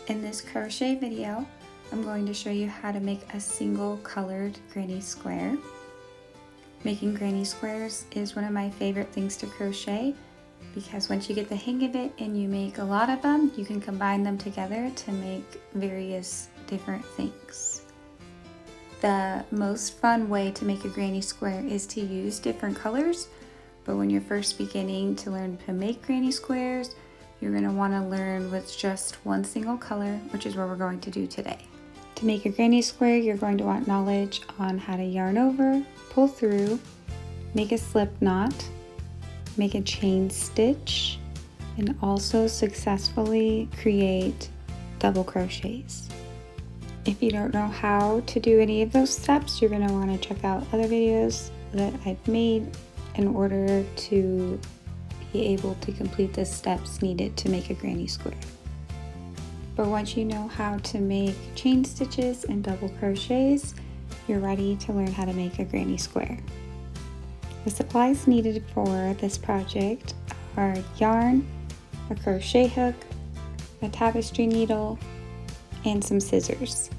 In this crochet video, I'm going to show you how to make a single colored granny square. Making granny squares is one of my favorite things to crochet because once you get the hang of it and you make a lot of them, you can combine them together to make various different things. The most fun way to make a granny square is to use different colors, but when you're first beginning to learn to make granny squares, you're going to want to learn with just one single color, which is what we're going to do today. To make a granny square, you're going to want knowledge on how to yarn over, pull through, make a slip knot, make a chain stitch, and also successfully create double crochets. If you don't know how to do any of those steps, you're going to want to check out other videos that I've made in order to be able to complete the steps needed to make a granny square. But once you know how to make chain stitches and double crochets, you're ready to learn how to make a granny square. The supplies needed for this project are yarn, a crochet hook, a tapestry needle, and some scissors.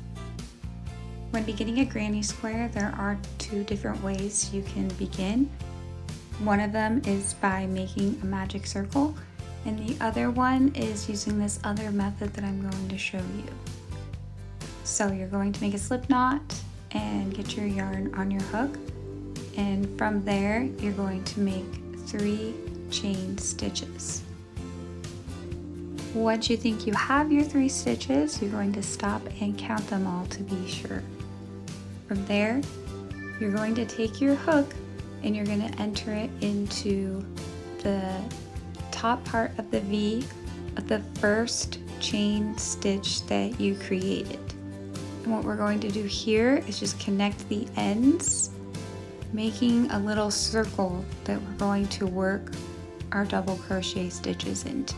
When beginning a granny square, there are two different ways you can begin. One of them is by making a magic circle, and the other one is using this other method that I'm going to show you. So you're going to make a slip knot and get your yarn on your hook, and from there you're going to make 3 chain stitches. Once you think you have your 3 stitches, you're going to stop and count them all to be sure. From there, you're going to take your hook and you're going to enter it into the top part of the V of the first chain stitch that you created. And what we're going to do here is just connect the ends, making a little circle that we're going to work our double crochet stitches into.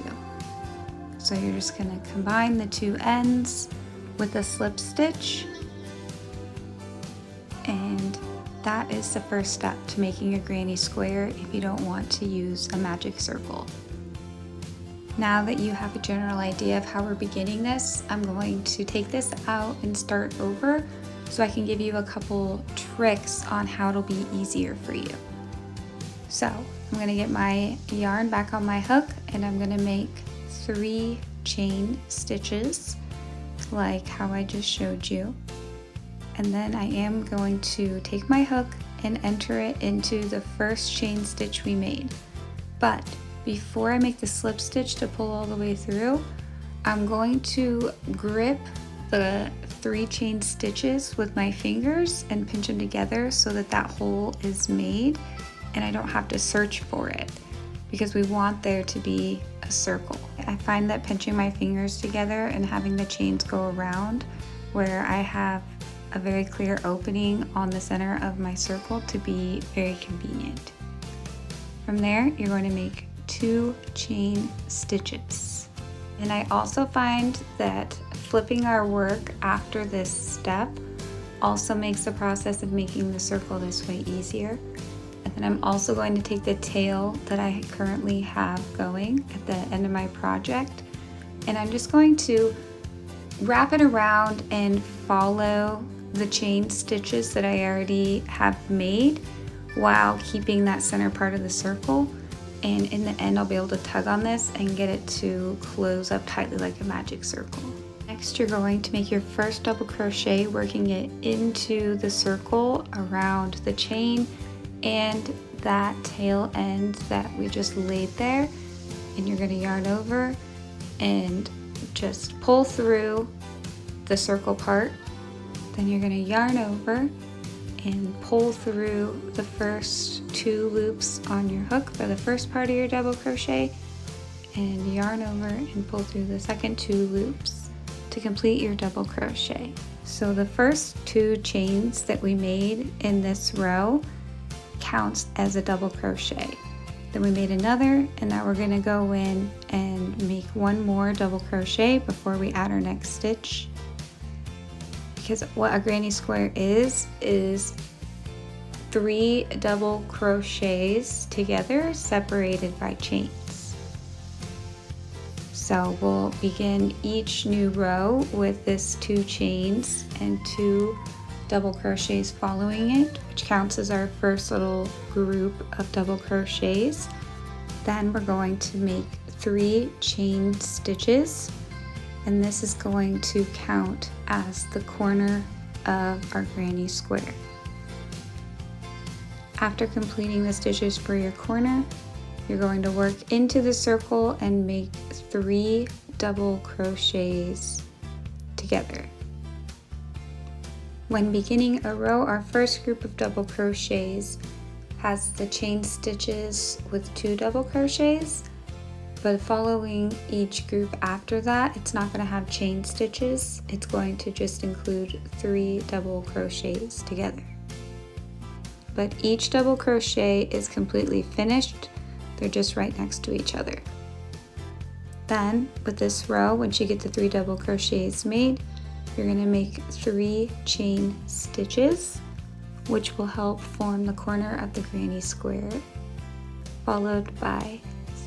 So you're just going to combine the 2 ends with a slip stitch, and that is the first step to making a granny square if you don't want to use a magic circle. Now that you have a general idea of how we're beginning this, I'm going to take this out and start over so I can give you a couple tricks on how it'll be easier for you. So I'm going to get my yarn back on my hook and I'm going to make 3 chain stitches like how I just showed you. And then I am going to take my hook and enter it into the first chain stitch we made. But before I make the slip stitch to pull all the way through, I'm going to grip the 3 chain stitches with my fingers and pinch them together so that that hole is made and I don't have to search for it because we want there to be a circle. I find that pinching my fingers together and having the chains go around where I have a very clear opening on the center of my circle to be very convenient. From there, you're going to make 2 chain stitches. And I also find that flipping our work after this step also makes the process of making the circle this way easier. And then I'm also going to take the tail that I currently have going at the end of my project, and I'm just going to wrap it around and follow the chain stitches that I already have made while keeping that center part of the circle, and in the end I'll be able to tug on this and get it to close up tightly like a magic circle. Next, you're going to make your first double crochet working it into the circle around the chain and that tail end that we just laid there, and you're going to yarn over and just pull through the circle part. Then you're going to yarn over and pull through the first 2 loops on your hook for the first part of your double crochet, and yarn over and pull through the second 2 loops to complete your double crochet. So the first 2 chains that we made in this row counts as a double crochet. Then we made another, and now we're going to go in and make 1 more double crochet before we add our next stitch. Because what a granny square is 3 double crochets together separated by chains. So So we'll begin each new row with this 2 chains and 2 double crochets following it, which counts as our first little group of double crochets. Then we're going to make 3 chain stitches, and this is going to count as the corner of our granny square. After completing the stitches for your corner, you're going to work into the circle and make 3 double crochets together. When beginning a row, our first group of double crochets has the chain stitches with 2 double crochets, but following each group after that, it's not going to have chain stitches. It's going to just include 3 double crochets together. But each double crochet is completely finished. They're just right next to each other. Then with this row, once you get the 3 double crochets made, you're going to make 3 chain stitches, which will help form the corner of the granny square, followed by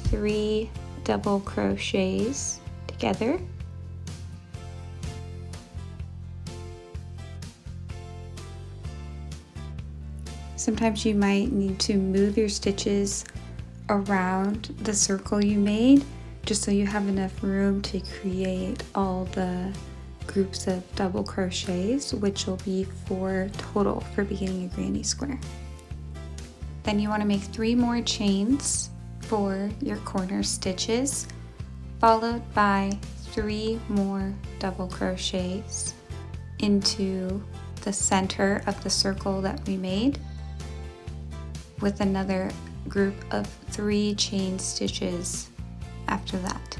3 double crochets together. Sometimes you might need to move your stitches around the circle you made, just so you have enough room to create all the groups of double crochets, which will be 4 total for beginning a granny square. Then you want to make 3 more chains for your corner stitches, followed by 3 more double crochets into the center of the circle that we made, with another group of 3 chain stitches after that.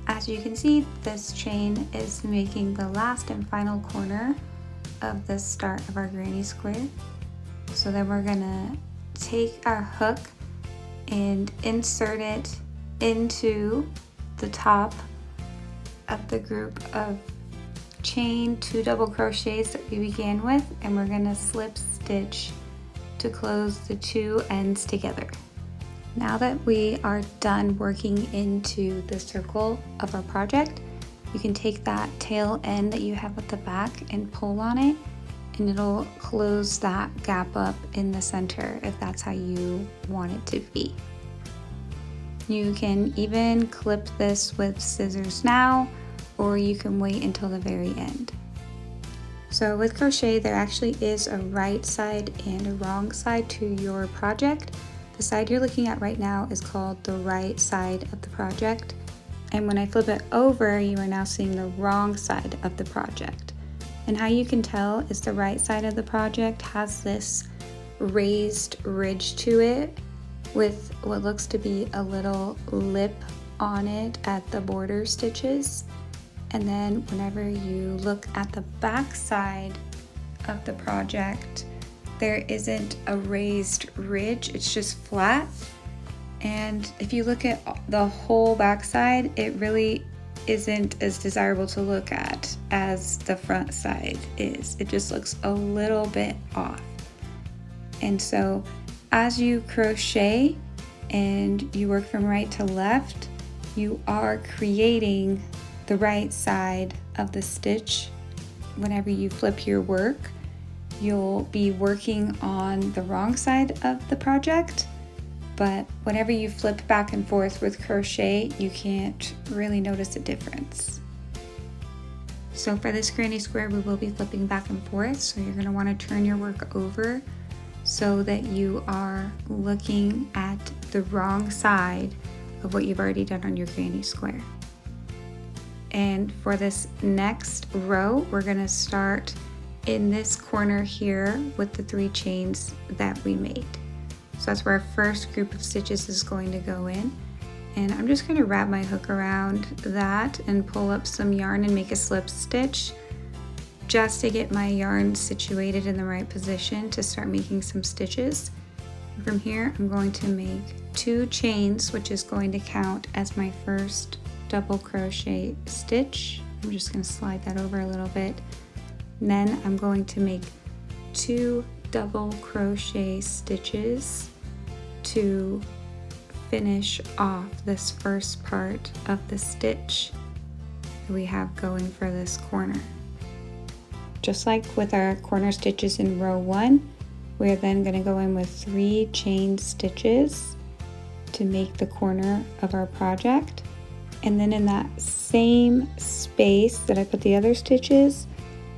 As you can see, this chain is making the last and final corner of the start of our granny square. So then we're gonna take our hook and insert it into the top of the group of chain 2 double crochets that we began with, and we're gonna slip stitch to close the 2 ends together. Now that we are done working into the circle of our project, you can take that tail end that you have at the back and pull on it, and it'll close that gap up in the center if that's how you want it to be. You can even clip this with scissors now, or you can wait until the very end. So with crochet, there actually is a right side and a wrong side to your project. The side you're looking at right now is called the right side of the project. And when I flip it over, you are now seeing the wrong side of the project. And how you can tell is the right side of the project has this raised ridge to it with what looks to be a little lip on it at the border stitches. And then whenever you look at the back side of the project, there isn't a raised ridge, it's just flat. And if you look at the whole back side, it really isn't as desirable to look at as the front side is. It just looks a little bit off. And so as you crochet and you work from right to left, you are creating the right side of the stitch. Whenever you flip your work, you'll be working on the wrong side of the project, but whenever you flip back and forth with crochet, you can't really notice a difference. So for this granny square, we will be flipping back and forth, so you're going to want to turn your work over so that you are looking at the wrong side of what you've already done on your granny square. And for this next row, we're going to start in this corner here with the 3 chains that we made. So that's where our first group of stitches is going to go in. And I'm just going to wrap my hook around that and pull up some yarn and make a slip stitch just to get my yarn situated in the right position to start making some stitches. And from here, I'm going to make 2 chains, which is going to count as my first double crochet stitch. I'm just going to slide that over a little bit. And then I'm going to make 2 double crochet stitches to finish off this first part of the stitch that we have going for this corner. Just like with our corner stitches in row 1, we're then going to go in with 3 chain stitches to make the corner of our project. And then in that same space that I put the other stitches,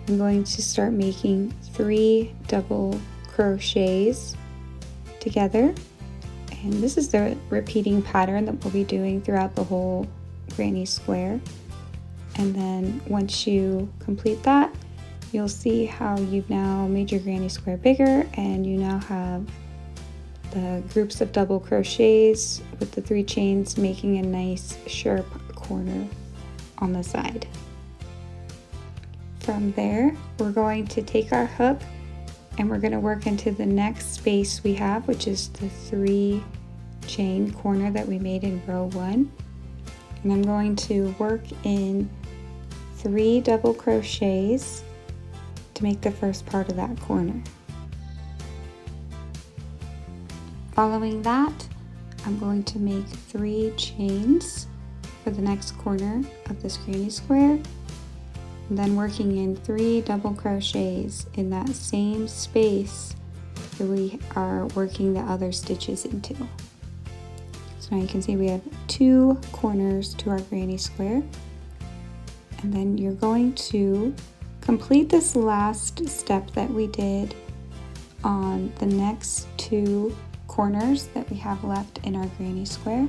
I'm going to start making 3 double crochets together. And this is the repeating pattern that we'll be doing throughout the whole granny square. And then once you complete that, you'll see how you've now made your granny square bigger, and you now have the groups of double crochets with the 3 chains making a nice sharp corner on the side. From there, we're going to take our hook and we're going to work into the next space we have, which is the 3 chain corner that we made in row 1. And I'm going to work in 3 double crochets to make the first part of that corner. Following that, I'm going to make 3 chains for the next corner of this granny square, and then working in 3 double crochets in that same space that we are working the other stitches into. So now you can see we have 2 corners to our granny square, and then you're going to complete this last step that we did on the next 2 corners that we have left in our granny square.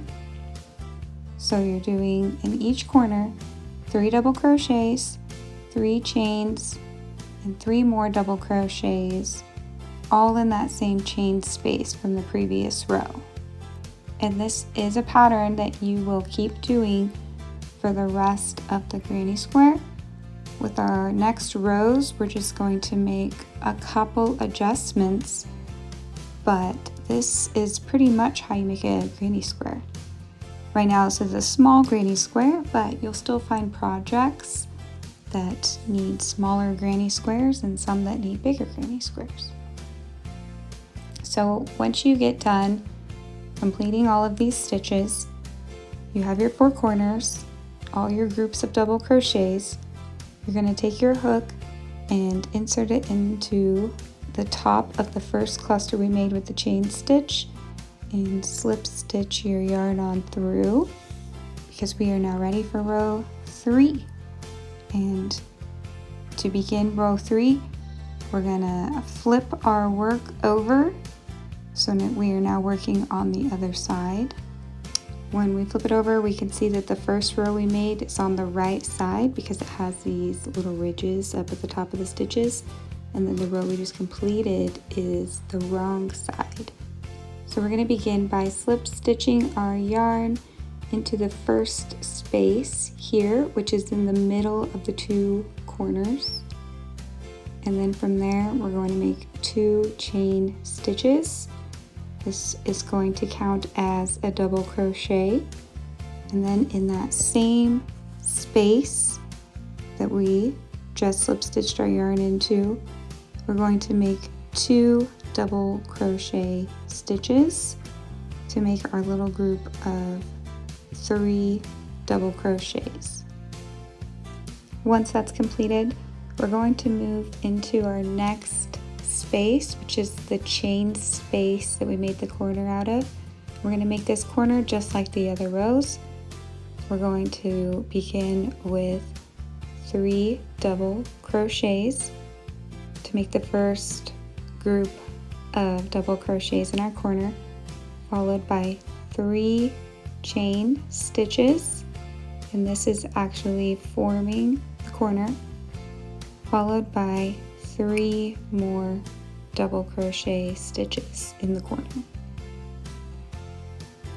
So you're doing in each corner 3 double crochets, 3 chains, and 3 more double crochets, all in that same chain space from the previous row. And this is a pattern that you will keep doing for the rest of the granny square. With our next rows, we're just going to make a couple adjustments, but this is pretty much how you make a granny square. Right now this is a small granny square, but you'll still find projects that need smaller granny squares and some that need bigger granny squares. So once you get done completing all of these stitches, you have your 4 corners, all your groups of double crochets. You're going to take your hook and insert it into the top of the first cluster we made with the chain stitch, and slip stitch your yarn on through, because we are now ready for row 3. And to begin row 3, we're going to flip our work over so that we are now working on the other side. When we flip it over, we can see that the first row we made is on the right side because it has these little ridges up at the top of the stitches, and then the row we just completed is the wrong side. So we're going to begin by slip stitching our yarn into the first space here, which is in the middle of the 2 corners. And then from there, we're going to make 2 chain stitches. This is going to count as a double crochet. And then in that same space that we just slip stitched our yarn into, we're going to make 2 double crochet stitches to make our little group of 3 double crochets. Once that's completed, we're going to move into our next space, which is the chain space that we made the corner out of. We're going to make this corner just like the other rows. We're going to begin with 3 double crochets to make the first group of double crochets in our corner, followed by 3 chain stitches, and this is actually forming the corner, followed by 3 more double crochet stitches in the corner.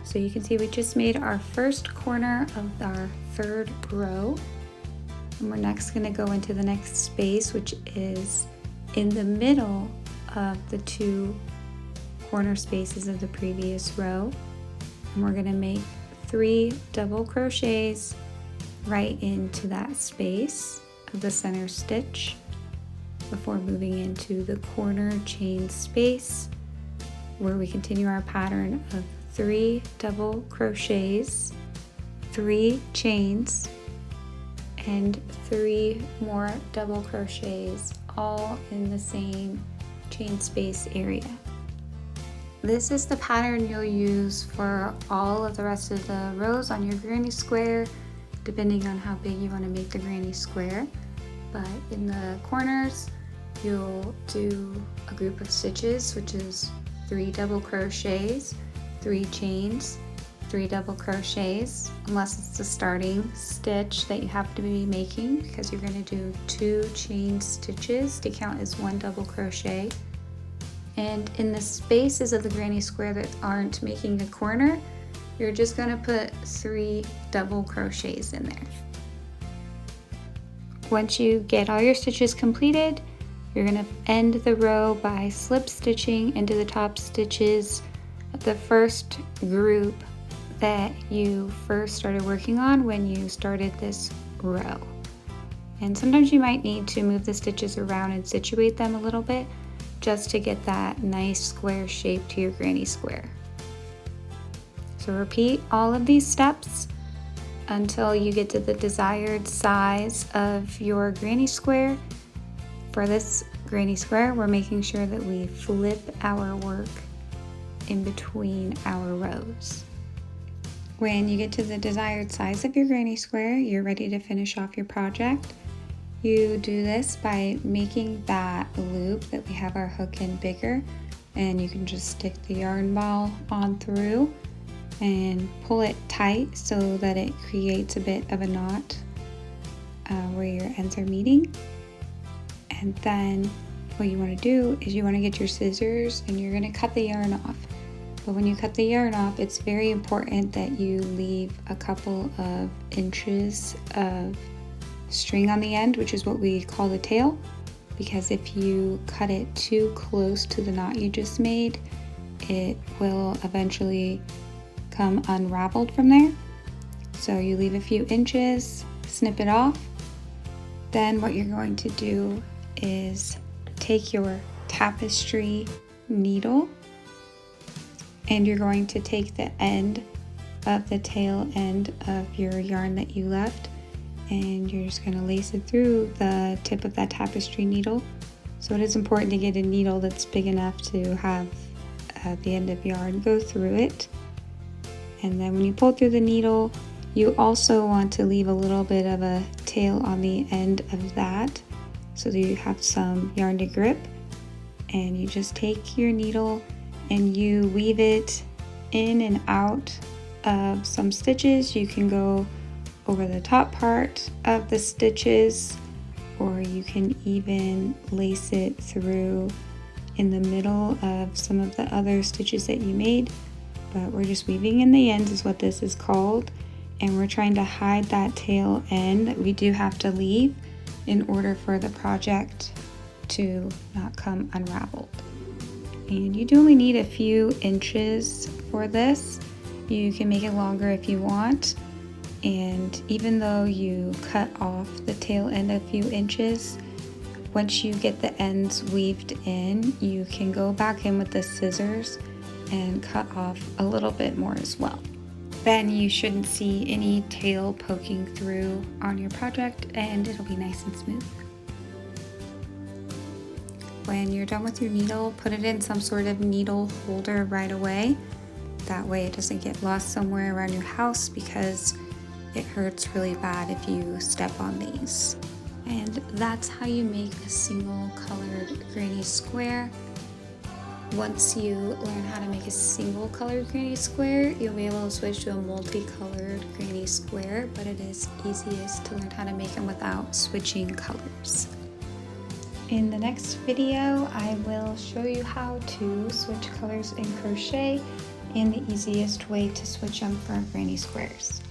So you can see we just made our first corner of our 3rd row, and we're next going to go into the next space, which is in the middle of the 2 corner spaces of the previous row, and we're going to make 3 double crochets right into that space of the center stitch before moving into the corner chain space, where we continue our pattern of 3 double crochets, 3 chains, and 3 more double crochets, all in the same chain space area. This is the pattern you'll use for all of the rest of the rows on your granny square, depending on how big you want to make the granny square. But in the corners, you'll do a group of stitches, which is 3 double crochets, 3 chains, 3 double crochets, unless it's the starting stitch that you happen to be making, because you're going to do 2 chain stitches to count as 1 double crochet. And in the spaces of the granny square that aren't making a corner, you're just going to put 3 double crochets in there. Once you get all your stitches completed, you're going to end the row by slip stitching into the top stitches of the first group that you first started working on when you started this row. And sometimes you might need to move the stitches around and situate them a little bit just to get that nice square shape to your granny square. So repeat all of these steps until you get to the desired size of your granny square. For this granny square, we're making sure that we flip our work in between our rows. When you get to the desired size of your granny square, you're ready to finish off your project. You do this by making that loop that we have our hook in bigger, and you can just stick the yarn ball on through and pull it tight so that it creates a bit of a knot where your ends are meeting. And then what you want to do is you want to get your scissors and you're going to cut the yarn off. But when you cut the yarn off, it's very important that you leave a couple of inches of string on the end, which is what we call the tail, because if you cut it too close to the knot you just made, it will eventually come unraveled from there. So you leave a few inches, snip it off. Then what you're going to do is take your tapestry needle and you're going to take the end of the tail end of your yarn that you left, and you're just going to lace it through the tip of that tapestry needle. So it is important to get a needle that's big enough to have the end of yarn go through it. And then when you pull through the needle, you also want to leave a little bit of a tail on the end of that so that you have some yarn to grip. And you just take your needle and you weave it in and out of some stitches. You can go over the top part of the stitches, or you can even lace it through in the middle of some of the other stitches that you made. But we're just weaving in the ends is what this is called, and we're trying to hide that tail end that we do have to leave in order for the project to not come unraveled. And you do only need a few inches for this. You can make it longer if you want, and even though you cut off the tail end a few inches, once you get the ends weaved in, you can go back in with the scissors and cut off a little bit more as well. Then you shouldn't see any tail poking through on your project, and it'll be nice and smooth. When you're done with your needle, put it in some sort of needle holder right away. That way it doesn't get lost somewhere around your house, because it hurts really bad if you step on these. And that's how you make a single colored granny square. Once you learn how to make a single colored granny square, you'll be able to switch to a multicolored granny square, but it is easiest to learn how to make them without switching colors. In the next video, I will show you how to switch colors in crochet and the easiest way to switch them for granny squares.